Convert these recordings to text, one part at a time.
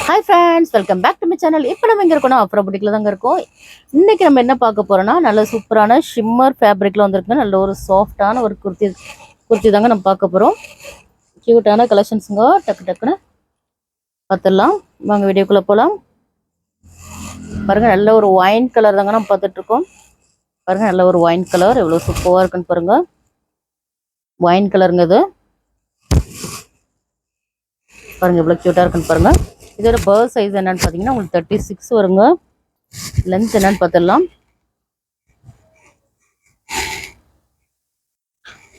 Hi friends, welcome back to my channel. இப்போ நம்ம எங்கே இருக்கோம்னா அப்புறம் புட்டிக்கில் தாங்க இருக்கோம். இன்றைக்கி நம்ம என்ன பார்க்க போகிறோன்னா, நல்ல சூப்பரான ஷிம்மர் ஃபேப்ரிக்கில் வந்துருக்குங்க. நல்ல ஒரு சாஃப்டான ஒரு குர்த்தி தாங்க நம்ம பார்க்க போகிறோம். க்யூட்டான கலெக்ஷன்ஸுங்க. டக்குன்னு பார்த்துடலாம் வாங்க, வீடியோக்குள்ளே போகலாம். பாருங்கள், நல்ல ஒரு ஒயின் கலர் தாங்க நம்ம பார்த்துட்ருக்கோம். பாருங்கள், நல்ல ஒரு ஒயின் கலர் எவ்வளோ சூப்பராக இருக்குன்னு பாருங்கள். ஒயின் கலருங்க இது. பாருங்கள் எவ்வளோ க்யூட்டாக இருக்குன்னு பாருங்கள். இதோட பர்த் சைஸ் என்னன்னு பார்த்தீங்கன்னா உங்களுக்கு 36 வருங்க. லென்த் என்னன்னு பார்த்துடலாம்.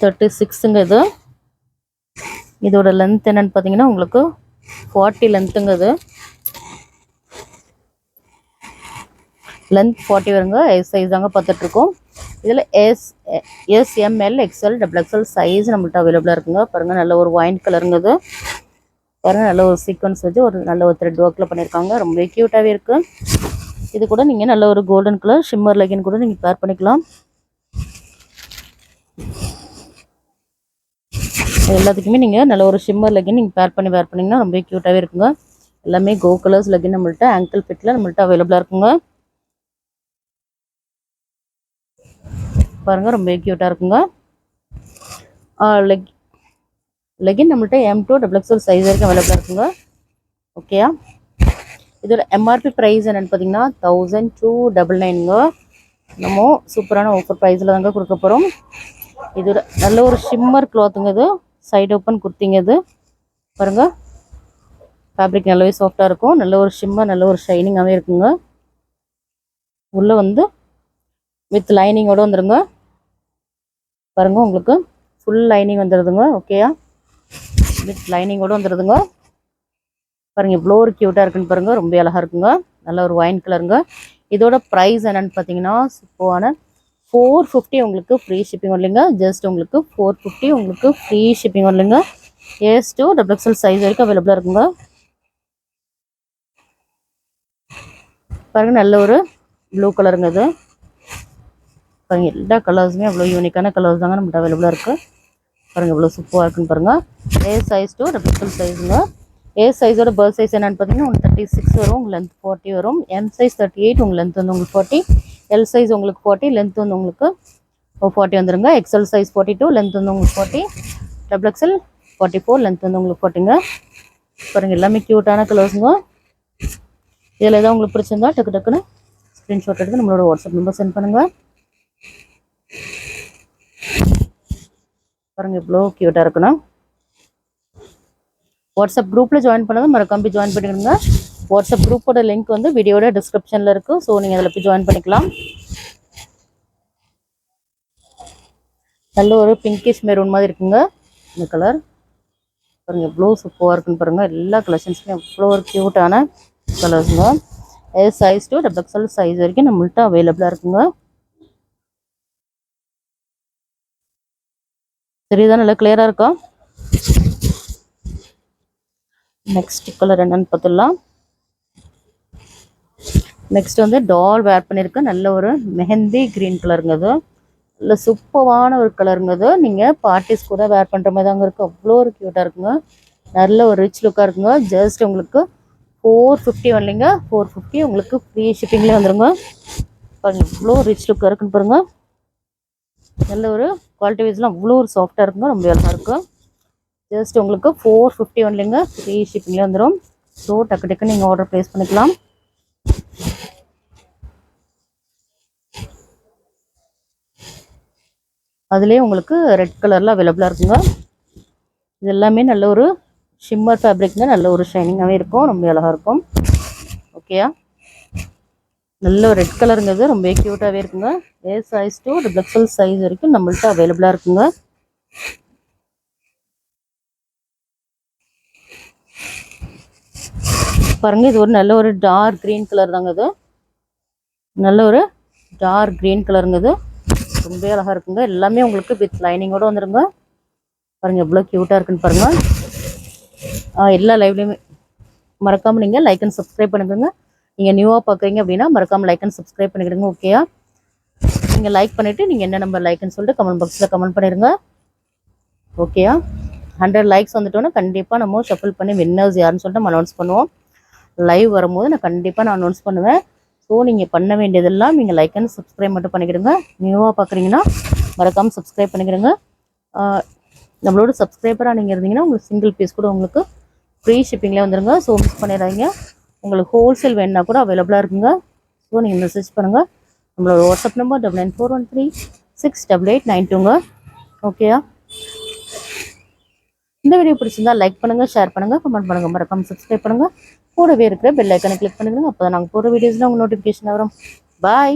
36ங்க இது. இதோட லென்த் என்னன்னு பார்த்தீங்கன்னா உங்களுக்கு 40 லென்த்துங்க இது. லென்த் 40 வருங்க. எஸ் சைஸ் தாங்க பார்த்துட்ருக்கோம். இதில் எஸ்எம்எல் எக்ஸ்எல் XXL சைஸ் நம்மள்ட்ட அவைலபிளாக இருக்குங்க. பாருங்கள், நல்ல ஒரு ஒயின் கலருங்க இது. பாருங்கள், நல்ல ஒரு சீக்வன்ஸ் வச்சு ஒரு நல்ல ஒரு த்ரெட் ஒர்க்கில் பண்ணியிருக்காங்க. ரொம்ப க்யூட்டாகவே இருக்குது. இது கூட நீங்கள் நல்ல ஒரு கோல்டன் கலர் ஷிம்மர் லெகின் கூட நீங்கள் பேர் பண்ணிக்கலாம். எல்லாத்துக்குமே நீங்கள் நல்ல ஒரு ஷிம்மர் லெகின் நீங்கள் பேர் பண்ணிங்கன்னா ரொம்ப க்யூட்டாகவே இருக்குங்க. எல்லாமே கோ கலர்ஸ் லெகின் நம்மள்ட்ட ஆங்கிள் ஃபிட்டில் நம்மள்ட்ட அவைலபிளாக இருக்குங்க. பாருங்கள், ரொம்ப க்யூட்டாக இருக்குங்க. லெகின் நம்மள்ட்ட M2 XXL சைஸ் வரைக்கும் அவைலபிளாக இருக்குங்க. ஓகேயா? இதோட எம்ஆர்பி ப்ரைஸ் என்னென்னு பார்த்தீங்கன்னா 1299ங்க. நம்ம சூப்பரான ஆஃபர் ப்ரைஸில் தாங்க கொடுக்க போகிறோம். இதோட நல்ல ஒரு ஷிம்மர் கிளாத்துங்க இது. சைடு ஓப்பன் குர்த்திங்க இது. பாருங்கள், ஃபேப்ரிக் நல்லாவே சாஃப்டாக இருக்கும். நல்ல ஒரு ஷிம்மர், நல்ல ஒரு ஷைனிங்காகவே இருக்குங்க. உள்ளே வந்து வித் லைனிங்கோடு வந்துடுங்க. பாருங்கள், உங்களுக்கு ஃபுல் லைனிங் வந்துடுதுங்க. ஓகேயா? வித் லைனிங்கோடு வந்துடுதுங்க. பாருங்கள், இவ்வளோ ஒரு க்யூட்டாக இருக்குன்னு பாருங்கள். ரொம்ப அழகாக இருக்குங்க. நல்ல ஒரு ஒயின் கலருங்க. இதோட ப்ரைஸ் என்னென்னு பார்த்தீங்கன்னா சூப்பரான 450 உங்களுக்கு ஃப்ரீ ஷிப்பிங் வரலைங்க. ஜஸ்ட் உங்களுக்கு 450 உங்களுக்கு ஃப்ரீ ஷிப்பிங் வரலைங்க. S2 XXL சைஸ் வரைக்கும் அவைலபிளாக இருக்குங்க. பாருங்கள், நல்ல ஒரு ப்ளூ கலருங்க இது. பாருங்கள், எல்லா கலர்ஸுமே அவ்வளோ யூனிக்கான கலர்ஸ் தாங்க நம்மகிட்ட அவைலபிளாக இருக்குது. பாருங்கள், எவ்வளோ சூப்பராக இருக்குன்னு பாருங்கள். S2 XXL சைஸுங்க. ஏ சைஸோட பர்த் சைஸ் என்னென்னு பார்த்தீங்கன்னா உங்களுக்கு 36 வரும். உங்களுக்கு லென்த் 40 வரும். M சைஸ் 38, உங்களுக்கு லென்த் வந்து உங்களுக்கு 40. L சைஸ் உங்களுக்கு 40, லென்த் வந்து உங்களுக்கு 40 வந்துடுங்க. XL சைஸ் 42, லென்த் வந்து உங்களுக்கு 40. XXL 44, லென்த் வந்து உங்களுக்கு 40ங்க. பாருங்கள், எல்லாமே க்யூட்டான கலர்ஸுங்க. இதில் எதாவது உங்களுக்கு பிடிச்சிருந்தா டக்குன்னு ஸ்க்ரீன்ஷாட் எடுத்து நம்மளோட வாட்ஸ்அப் நம்பர் சென்ட் பண்ணுங்கள். பாருங்கள், இவ்வளோ க்யூட்டாக இருக்குண்ணா. வாட்ஸ்அப் குரூப்பில் ஜாயின் பண்ணது மறக்காம போய் ஜாயின் பண்ணிடுங்க. வாட்ஸ்அப் குரூப்போட லிங்க் வந்து வீடியோட டிஸ்கிரிப்ஷனில் இருக்குது. ஸோ நீங்கள் அதில் போய் ஜாயின் பண்ணிக்கலாம். நல்ல ஒரு பிங்கிஷ் மெரூன் மாதிரி இருக்குங்க இந்த கலர். பாருங்கள், எவ்வளோ சூப்பராக இருக்குன்னு பாருங்கள். எல்லா கலெக்ஷன்ஸுமே எவ்வளோ ஒரு க்யூட்டான கலர்ஸுங்க. சைஸ் 2 XXL சைஸ் வரைக்கும் நம்மள்ட்ட அவைலபிளாக இருக்குங்க. சரிதான், நல்லா கிளியராக இருக்கா? நெக்ஸ்ட் கலர் என்னன்னு பார்த்துடலாம். நெக்ஸ்ட் வந்து டால் வேர் பண்ணியிருக்கேன். நல்ல ஒரு மெஹந்தி க்ரீன் கலருங்க அது. நல்ல சூப்பரான ஒரு கலருங்க அது. நீங்கள் பார்ட்டிஸ் கூட வேர் பண்ணுற மாதிரி தாங்க இருக்குது. அவ்வளோ ஒரு க்யூட்டாக இருக்குங்க. நல்ல ஒரு ரிச் லுக்காக இருக்குங்க. ஜஸ்ட் உங்களுக்கு 450 வரலைங்க. 450 உங்களுக்கு ஃப்ரீ ஷிப்பிங்லேயே வந்துடுங்க. பாருங்கள், இவ்வளோ ரிச் லுக்காக இருக்குன்னு பாருங்கள். நல்ல ஒரு குவாலிட்டி வைஸ்லாம் அவ்வளோ ஒரு சாஃப்டாக இருக்குங்க. ரொம்ப அழகாக இருக்கும். ஜஸ்ட் உங்களுக்கு 450 வரலைங்க. ஃப்ரீ ஷிப்பிங்லேயே வந்துடும். ஸோ டக்கு நீங்கள் ஆர்டர் ப்ளேஸ் பண்ணிக்கலாம். அதுலேயே உங்களுக்கு ரெட் கலரில் அவைலபிளாக இருக்குங்க. இது எல்லாமே நல்ல ஒரு ஷிம்மர் ஃபேப்ரிக்ங்க. நல்ல ஒரு ஷைனிங்காகவே இருக்கும். ரொம்ப அழகாக இருக்கும். ஓகேயா? நல்ல ஒரு ரெட் கலருங்கிறது ரொம்ப க்யூட்டாகவே இருக்குங்க. சைஸ் 2 XXL சைஸ் வரைக்கும் நம்மள்ட்ட அவைலபிளாக இருக்குங்க. பாருங்கள், இது ஒரு நல்ல ஒரு டார்க் க்ரீன் கலர் தாங்க இது. நல்ல ஒரு டார்க் க்ரீன் கலருங்க இது. ரொம்ப அழகாக இருக்குங்க. எல்லாமே உங்களுக்கு வித் லைனிங்கோடு வந்துடுங்க. பாருங்கள், எவ்வளோ க்யூட்டாக இருக்குன்னு பாருங்கள். எல்லா லைவ்லையுமே மறக்காமல் நீங்கள் லைக் அண்ட் சப்ஸ்கிரைப் பண்ணிக்கோங்க. நீங்கள் நியூவாக பார்க்குறீங்க அப்படின்னா மறக்காமல் லைக் அண்ட் சப்ஸ்கிரைப் பண்ணிக்கிடுங்க. ஓகேயா? நீங்கள் லைக் பண்ணிவிட்டு நீங்கள் என்ன நம்பர் லைக்குன்னு சொல்லிட்டு கமெண்ட் பாக்ஸில் கமெண்ட் பண்ணிடுங்க. ஓகேயா? 100 லைக்ஸ் வந்துட்டோன்னா கண்டிப்பாக நம்ம ஷஃபில் பண்ணி வின்னர்ஸ் யாருன்னு சொல்லிட்டு நம்ம அனௌன்ஸ் பண்ணுவோம். லைவ் வரும்போது நான் கண்டிப்பாக நான் அனௌன்ஸ் பண்ணுவேன். ஸோ நீங்கள் பண்ண வேண்டியதெல்லாம் நீங்கள் லைக் அண்ட் சப்ஸ்கிரைப் மட்டும் பண்ணிக்கிடுங்க. நியூவாக பார்க்குறீங்கன்னா மறக்காமல் சப்ஸ்கிரைப் பண்ணிக்கிடுங்க. நம்மளோட சப்ஸ்கிரைபராக நீங்கள் இருந்தீங்கன்னா உங்களுக்கு சிங்கிள் பீஸ் கூட உங்களுக்கு ஃப்ரீ ஷிப்பிங்லேயே வந்துடுங்க. ஸோ மிஸ் பண்ணிடாதீங்க. உங்களுக்கு ஹோல்சேல் வேணுன்னா கூட அவைலபிளாக இருக்குங்க. ஸோ நீங்கள் மெசேஜ் பண்ணுங்கள். நம்மளோட வாட்ஸ்அப் நம்பர் 9941368892ங்க. ஓகேயா? இந்த வீடியோ பிடிச்சிருந்தா லைக் பண்ணுங்கள், ஷேர் பண்ணுங்கள், கமெண்ட் பண்ணுங்கள், மறக்காமல் சப்ஸ்கிரைப் பண்ணுங்கள். கூடவே இருக்கிற பெல் ஐக்கனை கிளிக் பண்ணிடுங்க. அப்போ தான் நாங்கள் போகிற வீடியோஸ்லாம் உங்கள் நோட்டிஃபிகேஷன் வரும். பாய்.